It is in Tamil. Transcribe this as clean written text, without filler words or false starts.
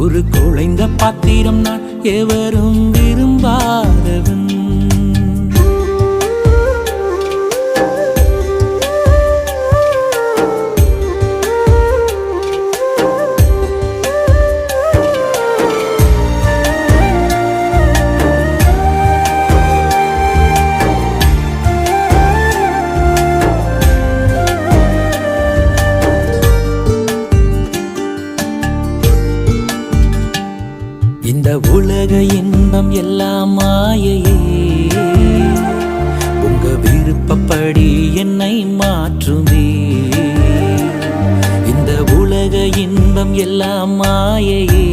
ஒரு குழைந்த பாத்திரம் நான் எவரும் விரும்பாதவன். இந்த உலக இன்பம் எல்லாம் மாயையே, உங்க விருப்பப்படி என்னை மாற்றுமே. இந்த உலக இன்பம் எல்லாம் மாயையே,